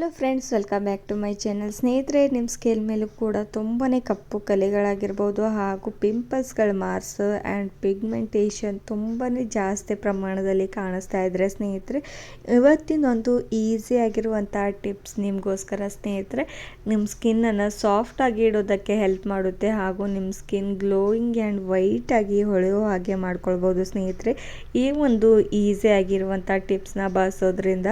Hello friends, welcome back to my channel. ಸ್ನೇಹಿತರೆ, ನಿಮ್ಮ skin ಮೇಲೂ ಕೂಡ ತುಂಬಾ ಕಪ್ಪು ಕಲೆಗಳಾಗಿರ್ಬೋದು ಹಾಗೂ ಪಿಂಪಲ್ಸ್ಗಳ ಮಾರ್ಕ್ಸ್ ಆ್ಯಂಡ್ ಪಿಗ್ಮೆಂಟೇಷನ್ ತುಂಬಾ ಜಾಸ್ತಿ ಪ್ರಮಾಣದಲ್ಲಿ ಕಾಣಿಸ್ತಾ ಇದ್ದರೆ ಸ್ನೇಹಿತರೆ, ಇವತ್ತಿನೊಂದು ಈಸಿ ಆಗಿರುವಂಥ ಟಿಪ್ಸ್ ನಿಮಗೋಸ್ಕರ ಸ್ನೇಹಿತರೆ. ನಿಮ್ಮ ಸ್ಕಿನ್ನನ್ನು ಸಾಫ್ಟಾಗಿ ಇಡೋದಕ್ಕೆ ಹೆಲ್ಪ್ ಮಾಡುತ್ತೆ ಹಾಗೂ ನಿಮ್ಮ ಸ್ಕಿನ್ ಗ್ಲೋಯಿಂಗ್ ಆ್ಯಂಡ್ ವೈಟಾಗಿ ಹೊಳೆಯೋ ಹಾಗೆ ಮಾಡ್ಕೊಳ್ಬೋದು ಸ್ನೇಹಿತರೆ. ಈ ಒಂದು ಈಸಿ ಆಗಿರುವಂಥ ಟಿಪ್ಸ್ನ ಬಳಸೋದ್ರಿಂದ.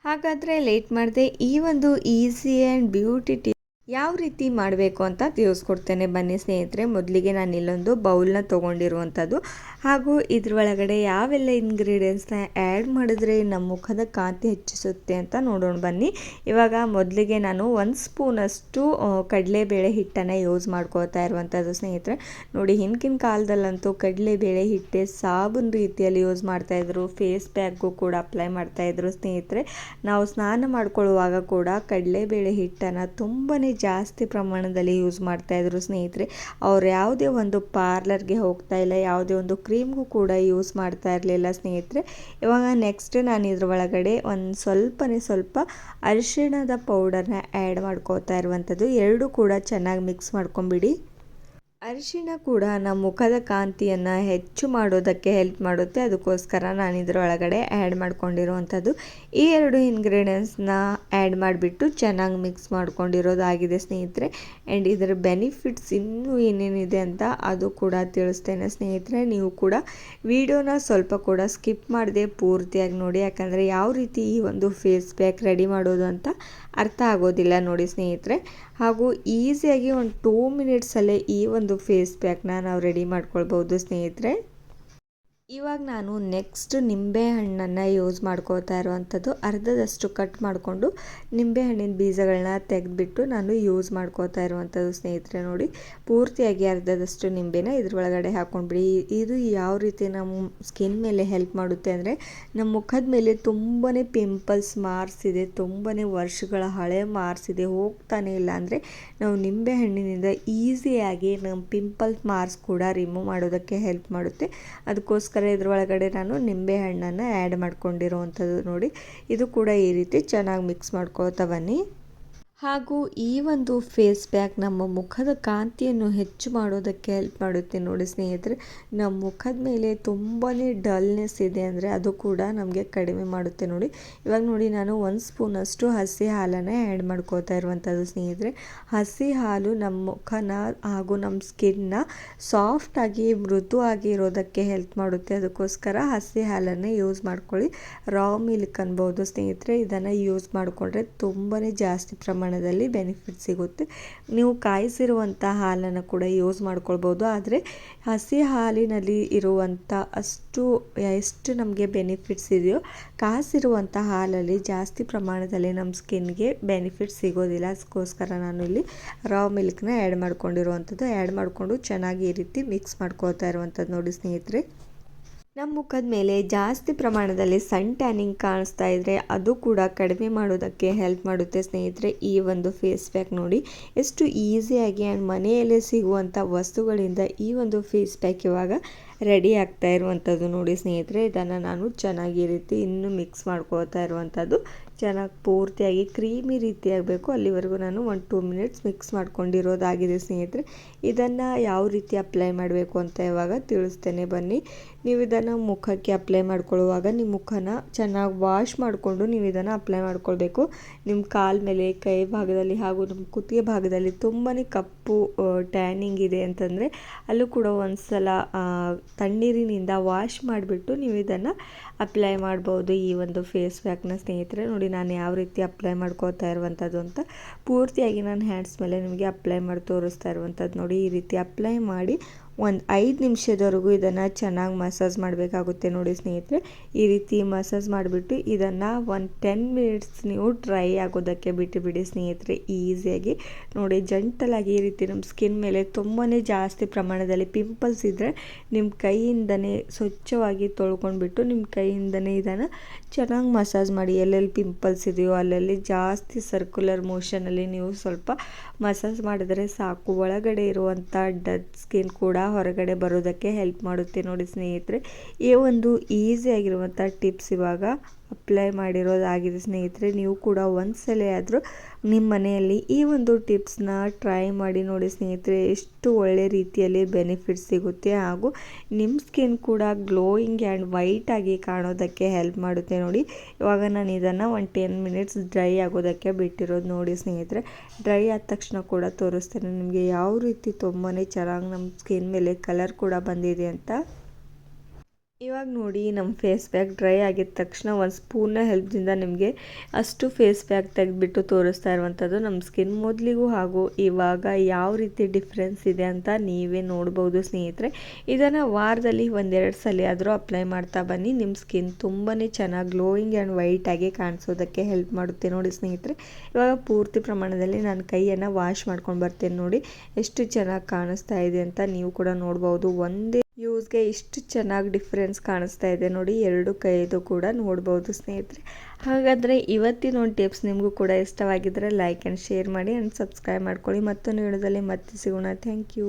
ಹಾಗಾದರೆ ಲೇಟ್ ಮಾಡದೆ ಈ ಒಂದು ಈಸಿ ಆ್ಯಂಡ್ ಬ್ಯೂಟಿ ಟಿಪ್ ಯಾವ ರೀತಿ ಮಾಡಬೇಕು ಅಂತ ತಿಳಿಸ್ಕೊಡ್ತೇನೆ ಬನ್ನಿ ಸ್ನೇಹಿತರೆ. ಮೊದಲಿಗೆ ನಾನು ಇಲ್ಲೊಂದು ಬೌಲ್ನ ತೊಗೊಂಡಿರುವಂಥದ್ದು ಹಾಗೂ ಇದ್ರೊಳಗಡೆ ಯಾವೆಲ್ಲ ಇಂಗ್ರೀಡಿಯೆಂಟ್ಸ್ನ ಆ್ಯಡ್ ಮಾಡಿದ್ರೆ ನಮ್ಮ ಮುಖದ ಕಾಂತಿ ಹೆಚ್ಚಿಸುತ್ತೆ ಅಂತ ನೋಡೋಣ ಬನ್ನಿ. ಇವಾಗ ಮೊದಲಿಗೆ ನಾನು 1 ಸ್ಪೂನಷ್ಟು ಕಡಲೆಬೇಳೆ ಹಿಟ್ಟನ್ನು ಯೂಸ್ ಮಾಡ್ಕೋತಾ ಇರುವಂಥದ್ದು ಸ್ನೇಹಿತರೆ. ನೋಡಿ, ಹಿಂದಿನ ಕಾಲದಲ್ಲಂತೂ ಕಡಲೆಬೇಳೆ ಹಿಟ್ಟೆ ಸಾಬೂನು ರೀತಿಯಲ್ಲಿ ಯೂಸ್ ಮಾಡ್ತಾಯಿದ್ರು, ಫೇಸ್ ಪ್ಯಾಕ್ಗೂ ಕೂಡ ಅಪ್ಲೈ ಮಾಡ್ತಾಯಿದ್ರು ಸ್ನೇಹಿತರೆ. ನಾವು ಸ್ನಾನ ಮಾಡ್ಕೊಳ್ಳುವಾಗ ಕೂಡ ಕಡಲೆಬೇಳೆ ಹಿಟ್ಟನ್ನು ತುಂಬಾ ಜಾಸ್ತಿ ಪ್ರಮಾಣದಲ್ಲಿ ಯೂಸ್ ಮಾಡ್ತಾಯಿದ್ರು ಸ್ನೇಹಿತರೆ. ಅವ್ರು ಯಾವುದೇ ಒಂದು ಪಾರ್ಲರ್ಗೆ ಹೋಗ್ತಾ ಇಲ್ಲ, ಯಾವುದೇ ಒಂದು ಕ್ರೀಮ್ಗೂ ಕೂಡ ಯೂಸ್ ಮಾಡ್ತಾ ಇರಲಿಲ್ಲ ಸ್ನೇಹಿತರೆ. ಇವಾಗ ನೆಕ್ಸ್ಟ್ ನಾನು ಇದ್ರ ಒಳಗಡೆ ಸ್ವಲ್ಪ ಅರಿಶಿಣದ ಪೌಡರ್ನ ಆ್ಯಡ್ ಮಾಡ್ಕೋತಾ ಇರುವಂಥದ್ದು. ಎರಡೂ ಕೂಡ ಚೆನ್ನಾಗಿ ಮಿಕ್ಸ್ ಮಾಡ್ಕೊಂಬಿಡಿ. ಅರಿಶಿಣ ಕೂಡ ನಮ್ಮ ಮುಖದ ಕಾಂತಿಯನ್ನು ಹೆಚ್ಚು ಮಾಡೋದಕ್ಕೆ ಹೆಲ್ಪ್ ಮಾಡುತ್ತೆ, ಅದಕ್ಕೋಸ್ಕರ ನಾನು ಇದರೊಳಗಡೆ ಆ್ಯಡ್ ಮಾಡ್ಕೊಂಡಿರುವಂಥದ್ದು. ಈ ಎರಡು ಇಂಗ್ರೀಡಿಯೆಂಟ್ಸ್ನ ಆ್ಯಡ್ ಮಾಡಿಬಿಟ್ಟು ಚೆನ್ನಾಗಿ ಮಿಕ್ಸ್ ಮಾಡ್ಕೊಂಡಿರೋದಾಗಿದೆ ಸ್ನೇಹಿತರೆ. ಆ್ಯಂಡ್ ಇದರ ಬೆನಿಫಿಟ್ಸ್ ಇನ್ನೂ ಏನೇನಿದೆ ಅಂತ ಅದು ಕೂಡ ತಿಳಿಸ್ತೇನೆ ಸ್ನೇಹಿತರೆ. ನೀವು ಕೂಡ ವಿಡಿಯೋನ ಸ್ವಲ್ಪ ಕೂಡ ಸ್ಕಿಪ್ ಮಾಡದೆ ಪೂರ್ತಿಯಾಗಿ ನೋಡಿ, ಯಾಕಂದರೆ ಯಾವ ರೀತಿ ಈ ಒಂದು ಫೇಸ್ ಪ್ಯಾಕ್ ರೆಡಿ ಮಾಡೋದು ಅಂತ ಅರ್ಥ ಆಗೋದಿಲ್ಲ ನೋಡಿ ಸ್ನೇಹಿತರೆ. ಹಾಗೂ ಈಸಿಯಾಗಿ ಒಂದು 2 ಮಿನಿಟ್ಸಲ್ಲೇ ಈ ಒಂದು ಫೇಸ್ ಪ್ಯಾಕ್ನ ನಾವು ರೆಡಿ ಮಾಡ್ಕೊಳ್ಬೋದು ಸ್ನೇಹಿತರೆ. ಇವಾಗ ನಾನು ನೆಕ್ಸ್ಟ್ ನಿಂಬೆಹಣ್ಣನ್ನು ಯೂಸ್ ಮಾಡ್ಕೋತಾ ಇರುವಂಥದ್ದು. ಅರ್ಧದಷ್ಟು ಕಟ್ ಮಾಡಿಕೊಂಡು ನಿಂಬೆಹಣ್ಣಿನ ಬೀಜಗಳನ್ನ ತೆಗೆದುಬಿಟ್ಟು ನಾನು ಯೂಸ್ ಮಾಡ್ಕೋತಾ ಇರುವಂಥದ್ದು ಸ್ನೇಹಿತರೆ. ನೋಡಿ, ಪೂರ್ತಿಯಾಗಿ ಅರ್ಧದಷ್ಟು ನಿಂಬೆನ ಇದ್ರೊಳಗಡೆ ಹಾಕ್ಕೊಂಡ್ಬಿಡಿ. ಇದು ಯಾವ ರೀತಿ ನಮ್ಮ ಸ್ಕಿನ್ ಮೇಲೆ ಹೆಲ್ಪ್ ಮಾಡುತ್ತೆ ಅಂದರೆ, ನಮ್ಮ ಮುಖದ ಮೇಲೆ ತುಂಬಾ ಪಿಂಪಲ್ಸ್ ಮಾರ್ಕ್ಸ್ ಇದೆ, ತುಂಬಾ ವರ್ಷಗಳ ಹಳೆ ಮಾರ್ಕ್ಸ್ ಇದೆ, ಹೋಗ್ತಾನೆ ಇಲ್ಲ ಅಂದರೆ ನಾವು ನಿಂಬೆಹಣ್ಣಿನಿಂದ ಈಸಿಯಾಗಿ ನಮ್ಮ ಪಿಂಪಲ್ಸ್ ಮಾರ್ಕ್ಸ್ ಕೂಡ ರಿಮೂವ್ ಮಾಡೋದಕ್ಕೆ ಹೆಲ್ಪ್ ಮಾಡುತ್ತೆ. ಅದಕ್ಕೋಸ್ಕರ ಇದ್ರೊಳಗಡೆ ನಾನು ನಿಂಬೆ ಹಣ್ಣನ್ನು ಆ್ಯಡ್ ಮಾಡ್ಕೊಂಡಿರುವಂಥದ್ದು. ನೋಡಿ, ಇದು ಕೂಡ ಈ ರೀತಿ ಚೆನ್ನಾಗಿ ಮಿಕ್ಸ್ ಮಾಡ್ಕೊಳ್ತಾ ಬನ್ನಿ. ಹಾಗೂ ಈ ಒಂದು ಫೇಸ್ ಪ್ಯಾಕ್ ನಮ್ಮ ಮುಖದ ಕಾಂತಿಯನ್ನು ಹೆಚ್ಚು ಮಾಡೋದಕ್ಕೆ ಹೆಲ್ಪ್ ಮಾಡುತ್ತೆ ನೋಡಿ ಸ್ನೇಹಿತರೆ. ನಮ್ಮ ಮುಖದ ಮೇಲೆ ತುಂಬಾ ಡಲ್ನೆಸ್ ಇದೆ ಅಂದರೆ ಅದು ಕೂಡ ನಮಗೆ ಕಡಿಮೆ ಮಾಡುತ್ತೆ ನೋಡಿ. ಇವಾಗ ನೋಡಿ, ನಾನು 1 ಸ್ಪೂನಷ್ಟು ಹಸಿ ಹಾಲನ್ನು ಆ್ಯಡ್ ಮಾಡ್ಕೋತಾ ಇರುವಂಥದ್ದು ಸ್ನೇಹಿತರೆ. ಹಸಿ ಹಾಲು ನಮ್ಮ ಮುಖನ ಹಾಗೂ ನಮ್ಮ ಸ್ಕಿನ್ನ ಸಾಫ್ಟಾಗಿ ಮೃದುವಾಗಿ ಇರೋದಕ್ಕೆ ಹೆಲ್ಪ್ ಮಾಡುತ್ತೆ, ಅದಕ್ಕೋಸ್ಕರ ಹಸಿ ಹಾಲನ್ನು ಯೂಸ್ ಮಾಡ್ಕೊಳ್ಳಿ. ರಾ ಮಿಲ್ಕ್ ಅನ್ಬೋದು ಸ್ನೇಹಿತರೆ. ಇದನ್ನು ಯೂಸ್ ಮಾಡಿಕೊಂಡ್ರೆ ತುಂಬಾ ಜಾಸ್ತಿ ಪ್ರಮಾಣದಲ್ಲಿ ಬೆನಿಫಿಟ್ ಸಿಗುತ್ತೆ. ನೀವು ಕಾಯಿಸಿರುವಂಥ ಹಾಲನ್ನು ಕೂಡ ಯೂಸ್ ಮಾಡ್ಕೊಳ್ಬೋದು, ಆದರೆ ಹಸಿ ಹಾಲಿನಲ್ಲಿ ಇರುವಂಥ ಎಷ್ಟು ನಮಗೆ ಬೆನಿಫಿಟ್ಸ್ ಇದೆಯೋ ಕಾಯಿಸಿರುವಂಥ ಹಾಲಲ್ಲಿ ಜಾಸ್ತಿ ಪ್ರಮಾಣದಲ್ಲಿ ನಮ್ಮ ಸ್ಕಿನ್ಗೆ ಬೆನಿಫಿಟ್ ಸಿಗೋದಿಲ್ಲ. ಅದಕ್ಕೋಸ್ಕರ ನಾನು ಇಲ್ಲಿ ರಾ ಮಿಲ್ಕ್ನ ಆ್ಯಡ್ ಮಾಡ್ಕೊಂಡಿರುವಂಥದ್ದು. ಆ್ಯಡ್ ಮಾಡಿಕೊಂಡು ಚೆನ್ನಾಗಿ ಈ ರೀತಿ ಮಿಕ್ಸ್ ಮಾಡ್ಕೊಳ್ತಾ ಇರುವಂಥದ್ದು ನೋಡಿ ಸ್ನೇಹಿತರೆ. ನಮ್ಮ ಮುಖದ ಮೇಲೆ ಜಾಸ್ತಿ ಪ್ರಮಾಣದಲ್ಲಿ ಸನ್ ಟ್ಯಾನಿಂಗ್ ಕಾಣಿಸ್ತಾ ಇದ್ದರೆ ಅದು ಕೂಡ ಕಡಿಮೆ ಮಾಡೋದಕ್ಕೆ ಹೆಲ್ಪ್ ಮಾಡುತ್ತೆ ಸ್ನೇಹಿತರೆ. ಈ ಒಂದು ಫೇಸ್ ಪ್ಯಾಕ್ ನೋಡಿ ಎಷ್ಟು ಈಸಿಯಾಗಿ ಆ್ಯಂಡ್ ಮನೆಯಲ್ಲೇ ಸಿಗುವಂಥ ವಸ್ತುಗಳಿಂದ ಈ ಒಂದು ಫೇಸ್ ಪ್ಯಾಕ್ ಇವಾಗ ರೆಡಿ ಆಗ್ತಾ ಇರುವಂಥದ್ದು ನೋಡಿ ಸ್ನೇಹಿತರೆ. ಇದನ್ನು ನಾನು ಚೆನ್ನಾಗಿ ಈ ರೀತಿ ಇನ್ನೂ ಮಿಕ್ಸ್ ಮಾಡ್ಕೊಳ್ತಾ ಇರುವಂಥದ್ದು. ಚೆನ್ನಾಗಿ ಪೂರ್ತಿಯಾಗಿ ಕ್ರೀಮಿ ರೀತಿ ಆಗಬೇಕು, ಅಲ್ಲಿವರೆಗೂ ನಾನು 1-2 ಮಿನಿಟ್ಸ್ ಮಿಕ್ಸ್ ಮಾಡ್ಕೊಂಡಿರೋದಾಗಿದೆ ಸ್ನೇಹಿತರೆ. ಇದನ್ನು ಯಾವ ರೀತಿ ಅಪ್ಲೈ ಮಾಡಬೇಕು ಅಂತ ಇವಾಗ ತಿಳಿಸ್ತೇನೆ ಬನ್ನಿ. ನೀವು ಇದನ್ನು ಮುಖಕ್ಕೆ ಅಪ್ಲೈ ಮಾಡ್ಕೊಳ್ಳುವಾಗ ನಿಮ್ಮ ಮುಖನ ಚೆನ್ನಾಗಿ ವಾಶ್ ಮಾಡಿಕೊಂಡು ನೀವು ಇದನ್ನು ಅಪ್ಲೈ ಮಾಡ್ಕೊಳ್ಬೇಕು. ನಿಮ್ಮ ಕಾಲ ಮೇಲೆ, ಕೈ ಭಾಗದಲ್ಲಿ ಹಾಗೂ ನಮ್ಮ ಕುತ್ತಿಗೆ ಭಾಗದಲ್ಲಿ ತುಂಬಾ ಕಪ್ಪು ಟ್ಯಾನಿಂಗ್ ಇದೆ ಅಂತಂದರೆ ಅಲ್ಲೂ ಕೂಡ ಒಂದು ಸಲ ತಣ್ಣೀರಿನಿಂದ ವಾಶ್ ಮಾಡಿಬಿಟ್ಟು ನೀವು ಇದನ್ನು ಅಪ್ಲೈ ಮಾಡ್ಬೋದು ಈ ಒಂದು ಫೇಸ್ ಪ್ಯಾಕ್ನ ಸ್ನೇಹಿತರೆ. ನೋಡಿ, ನಾನು ಯಾವ ರೀತಿ ಅಪ್ಲೈ ಮಾಡ್ಕೋತಾ ಇರುವಂಥದ್ದು ಅಂತ ಪೂರ್ತಿಯಾಗಿ ನಾನು ಹ್ಯಾಂಡ್ಸ್ ಮೇಲೆ ನಿಮಗೆ ಅಪ್ಲೈ ಮಾಡಿ ತೋರಿಸ್ತಾ ಇರುವಂಥದ್ದು. ನೋಡಿ, ಈ ರೀತಿ ಅಪ್ಲೈ ಮಾಡಿ ಒಂದು 5 ನಿಮಿಷದವರೆಗೂ ಇದನ್ನು ಚೆನ್ನಾಗಿ ಮಸಾಜ್ ಮಾಡಬೇಕಾಗುತ್ತೆ ನೋಡಿ ಸ್ನೇಹಿತರೆ. ಈ ರೀತಿ ಮಸಾಜ್ ಮಾಡಿಬಿಟ್ಟು ಇದನ್ನು 10 ಮಿನಿಟ್ಸ್ ನೀವು ಡ್ರೈ ಆಗೋದಕ್ಕೆ ಬಿಟ್ಟುಬಿಡಿ ಸ್ನೇಹಿತರೆ. ಈಸಿಯಾಗಿ ನೋಡಿ, ಜಂಟಲಾಗಿ ಈ ರೀತಿ ನಮ್ಮ ಸ್ಕಿನ್ ಮೇಲೆ ತುಂಬಾ ಜಾಸ್ತಿ ಪ್ರಮಾಣದಲ್ಲಿ ಪಿಂಪಲ್ಸ್ ಇದ್ದರೆ ನಿಮ್ಮ ಕೈಯಿಂದನೇ ಸ್ವಚ್ಛವಾಗಿ ತೊಳ್ಕೊಂಡ್ಬಿಟ್ಟು ನಿಮ್ಮ ಕೈಯಿಂದನೇ ಇದನ್ನು ಚೆನ್ನಾಗಿ ಮಸಾಜ್ ಮಾಡಿ. ಎಲ್ಲೆಲ್ಲಿ ಪಿಂಪಲ್ಸ್ ಇದೆಯೋ ಅಲ್ಲಲ್ಲಿ ಜಾಸ್ತಿ ಸರ್ಕ್ಯುಲರ್ ಮೋಷನಲ್ಲಿ ನೀವು ಸ್ವಲ್ಪ ಮಸಾಜ್ ಮಾಡಿದರೆ ಸಾಕು. ಒಳಗಡೆ ಇರುವಂಥ ಡೆಡ್ ಸ್ಕಿನ್ ಕೂಡ ಹೊರಗಡೆ ಬರೋದಕ್ಕೆ ಹೆಲ್ಪ್ ಮಾಡುತ್ತೆ ನೋಡಿ ಸ್ನೇಹಿತರೆ. ಈ ಒಂದು ಈಸಿ ಆಗಿರುವಂಥ ಟಿಪ್ಸ್ ಇವಾಗ ಅಪ್ಲೈ ಮಾಡಿರೋದಾಗಿದೆ ಸ್ನೇಹಿತರೆ. ನೀವು ಕೂಡ ಒಂದ್ಸಲ ಆದರೂ ನಿಮ್ಮ ಮನೆಯಲ್ಲಿ ಈ ಒಂದು ಟಿಪ್ಸ್ನ ಟ್ರೈ ಮಾಡಿ ನೋಡಿ ಸ್ನೇಹಿತರೆ. ಎಷ್ಟು ಒಳ್ಳೆ ರೀತಿಯಲ್ಲಿ ಬೆನಿಫಿಟ್ಸ್ ಸಿಗುತ್ತೆ ಹಾಗೂ ನಿಮ್ಮ ಸ್ಕಿನ್ ಕೂಡ ಗ್ಲೋಯಿಂಗ್ ಆ್ಯಂಡ್ ವೈಟ್ ಆಗಿ ಕಾಣೋದಕ್ಕೆ ಹೆಲ್ಪ್ ಮಾಡುತ್ತೆ ನೋಡಿ. ಇವಾಗ ನಾನು ಇದನ್ನು ಒಂದು 10 ಮಿನಿಟ್ಸ್ ಡ್ರೈ ಆಗೋದಕ್ಕೆ ಬಿಟ್ಟಿರೋದು ನೋಡಿ ಸ್ನೇಹಿತರೆ. ಡ್ರೈ ಆದ ತಕ್ಷಣ ಕೂಡ ತೋರಿಸ್ತೇನೆ ನಿಮಗೆ ಯಾವ ರೀತಿ ತುಂಬಾ ಚೆನ್ನಾಗಿ ನಮ್ಮ ಸ್ಕಿನ್ ಮೇಲೆ ಕಲರ್ ಕೂಡ ಬಂದಿದೆ ಅಂತ. ಇವಾಗ ನೋಡಿ ನಮ್ಮ ಫೇಸ್ ಪ್ಯಾಕ್ ಡ್ರೈ ಆಗಿದ ತಕ್ಷಣ ಒಂದು ಸ್ಪೂನ್ನ ಹೆಲ್ಪ್ದಿಂದ ನಿಮಗೆ ಅಷ್ಟು ಫೇಸ್ ಪ್ಯಾಕ್ ತೆಗೆದುಬಿಟ್ಟು ತೋರಿಸ್ತಾ ಇರುವಂಥದ್ದು. ನಮ್ಮ ಸ್ಕಿನ್ ಮೊದಲಿಗೂ ಹಾಗೂ ಇವಾಗ ಯಾವ ರೀತಿ ಡಿಫ್ರೆನ್ಸ್ ಇದೆ ಅಂತ ನೀವೇ ನೋಡ್ಬೋದು ಸ್ನೇಹಿತರೆ. ಇದನ್ನು ವಾರದಲ್ಲಿ 1-2 ಸಲ ಆದರೂ ಅಪ್ಲೈ ಮಾಡ್ತಾ ಬನ್ನಿ. ನಿಮ್ಮ ಸ್ಕಿನ್ ತುಂಬಾ ಚೆನ್ನಾಗಿ ಗ್ಲೋಯಿಂಗ್ ಆ್ಯಂಡ್ ವೈಟ್ ಆಗಿ ಕಾಣಿಸೋದಕ್ಕೆ ಹೆಲ್ಪ್ ಮಾಡುತ್ತೆ ನೋಡಿ ಸ್ನೇಹಿತರೆ. ಇವಾಗ ಪೂರ್ತಿ ಪ್ರಮಾಣದಲ್ಲಿ ನಾನು ಕೈಯನ್ನು ವಾಶ್ ಮಾಡ್ಕೊಂಡು ಬರ್ತೇನೆ ನೋಡಿ ಎಷ್ಟು ಚೆನ್ನಾಗಿ ಕಾಣಿಸ್ತಾ ಇದೆ ಅಂತ ನೀವು ಕೂಡ ನೋಡ್ಬೋದು. ಒಂದೇ ಯೂಸ್ಗೆ ಇಷ್ಟು ಚೆನ್ನಾಗಿ ಡಿಫ್ರೆನ್ಸ್ ಕಾಣಿಸ್ತಾ ಇದೆ ನೋಡಿ, ಎರಡು ಕೈದು ಕೂಡ ನೋಡ್ಬೋದು ಸ್ನೇಹಿತರೆ. ಹಾಗಾದರೆ ಇವತ್ತಿನ ಒಂದು ಟಿಪ್ಸ್ ನಿಮಗೂ ಕೂಡ ಇಷ್ಟವಾಗಿದ್ದರೆ ಲೈಕ್ ಆ್ಯಂಡ್ ಶೇರ್ ಮಾಡಿ ಆ್ಯಂಡ್ ಸಬ್ಸ್ಕ್ರೈಬ್ ಮಾಡ್ಕೊಳ್ಳಿ. ಮತ್ತೊಂದು ವಿಡಿಯೋದಲ್ಲಿ ಮತ್ತೆ ಸಿಗೋಣ. Thank you.